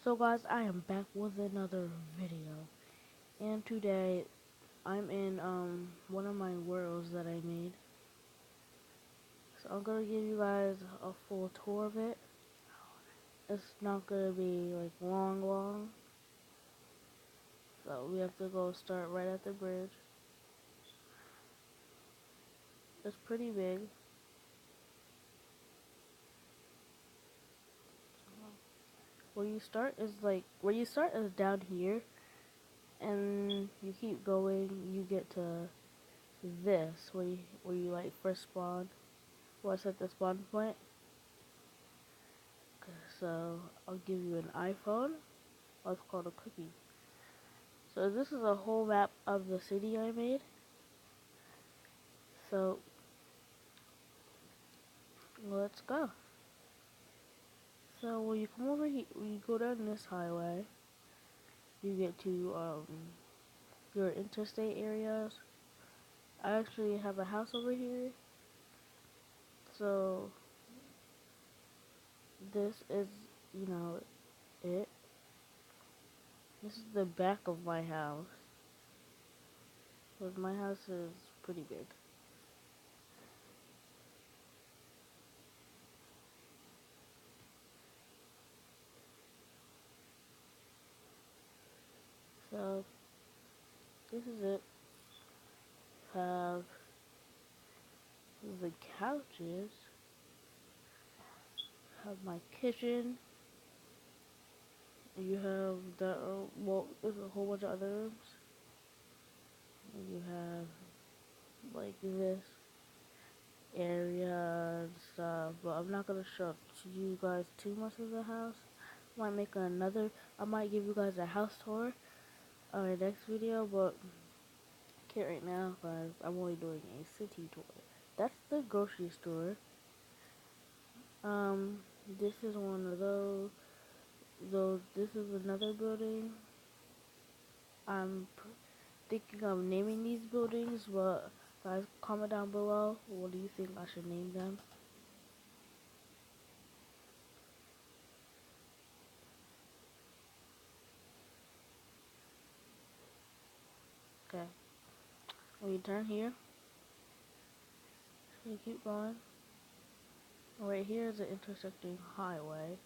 So guys, I am back with another video, and today I'm in one of my worlds that I made. So I'm gonna give you guys a full tour of it. It's not gonna be like long, so we have to go start right at the bridge. It's pretty big. Where you start is down here, and you keep going. You get to this where you like first spawn. What's at the spawn point? So I'll give you an iPhone. What's called a cookie. So this is a whole map of the city I made. So let's go. So when you come over here, when you go down this highway, you get to your interstate areas. I actually have a house over here. So this is, you know, it. This is the back of my house. Because my house is pretty big. So this is it. Have the couches. Have my kitchen. You have the well, there's a whole bunch of other rooms. You have like this area and stuff, but I'm not gonna show you guys too much of the house. I might give you guys a house tour on the next video, but I can't right now because I'm only doing a city tour. That's the grocery store. Um, this is one of those. This is another building. I'm thinking of naming these buildings, but guys, comment down below. What do you think I should name them? Okay. When you turn here, you keep going. Right here is an intersecting highway.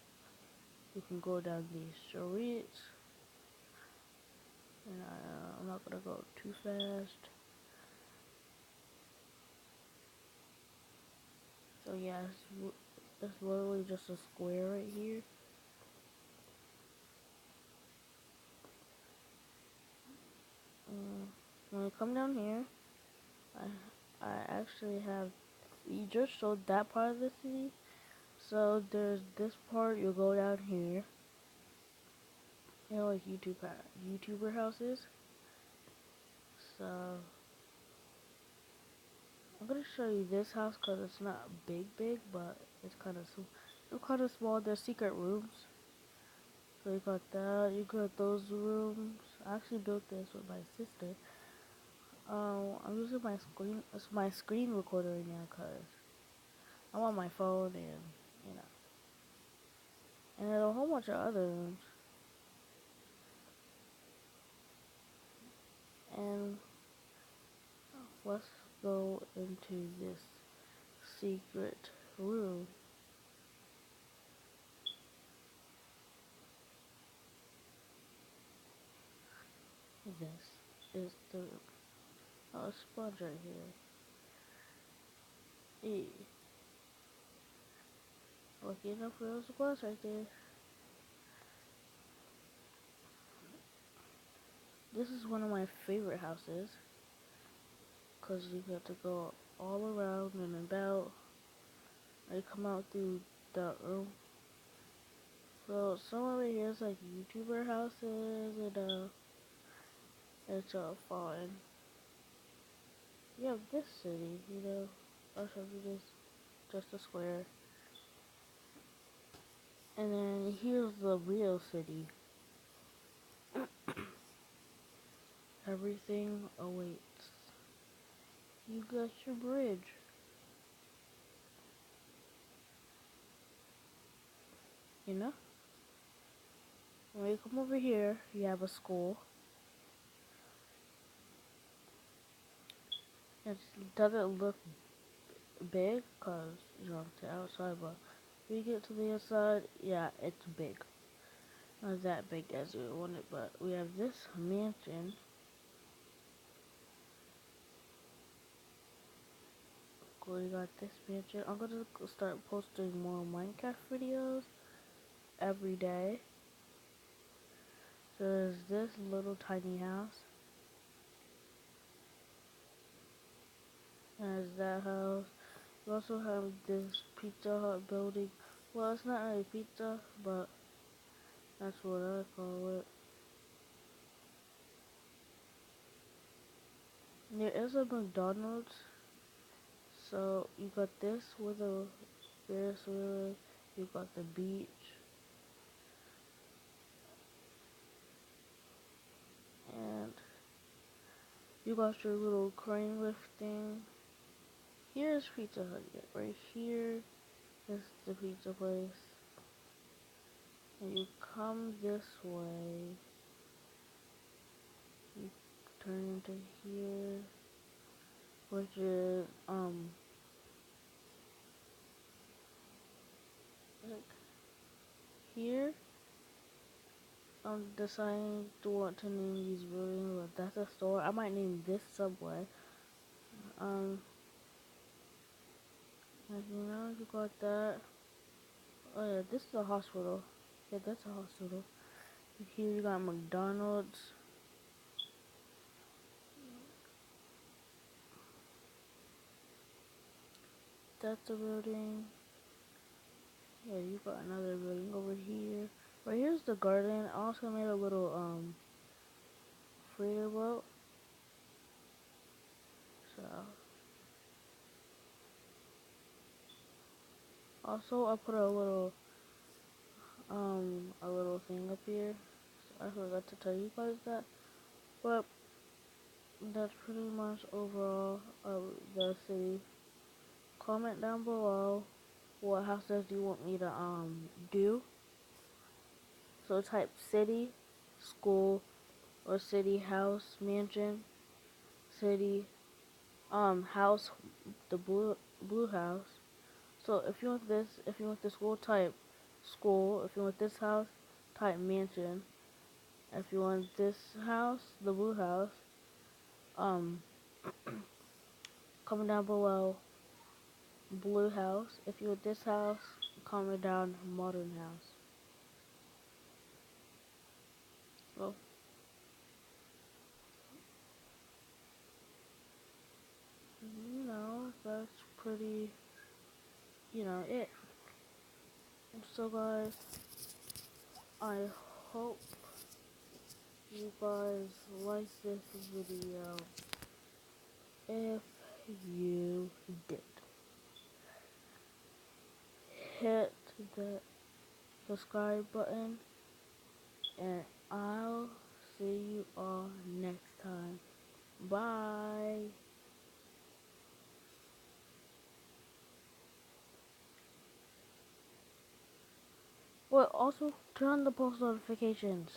You can go down these streets. And I'm not gonna go too fast. So yeah, it's literally just a square right here. When you come down here, I actually have. You just showed that part of the city. So there's this part. You'll go down here. You know, like YouTuber houses. So I'm gonna show you this house because it's not big, but it's kind of small. There's secret rooms. So you got that. You got those rooms. I actually built this with my sister. I'm using my screen. It's my screen recorder right now because I'm on my phone and you know. And there's a whole bunch of other rooms. And let's go into this secret room. This is the sponge right here. Lucky enough for those sponge right there. This is one of my favorite houses because you have to go all around and about. I come out through the room. So some over here is like YouTuber houses and it's fun. You have this city, you know. I'll show you this, just a square. And then here's the real city. Everything awaits. You got your bridge. You know? When you come over here, you have a school. It doesn't look big because you're on the outside, but when you get to the inside, yeah, it's big. Not that big as we wanted, but we have this mansion. We got this mansion. I'm gonna start posting more Minecraft videos every day. So there's this little tiny house. There's that house. We also have this Pizza Hut building. Well, it's not really pizza, but that's what I call it. There is a McDonald's. So you got this with a Ferris wheel. You got the beach. And you got your little crane lifting. Here's Pizza Hut. Right here is the pizza place. And you come this way. You turn into here, which is like here. I'm deciding to want to name these buildings, but that's a store. I might name this Subway. Um, like, you know, you got that. Oh yeah, this is a hospital. Yeah, that's a hospital. Here you got McDonald's. That's a building. Yeah, you got another building over here. Right here's the garden. I also made a little freezer boat. So also I put a little thing up here. So I forgot to tell you guys that. But that's pretty much overall of the city. Comment down below what houses do you want me to do. So type city, school, or city house mansion, city house, the blue house. So if you want this, if you want the school, type school. If you want this house, type mansion. If you want this house, the blue house, um comment down below blue house. If you want this house, comment down modern house. Well, you know, that's pretty, it. So guys, I hope you guys like this video. If you did, hit the subscribe button, and I'll see you all next time. Bye. Well, also turn on the post notifications.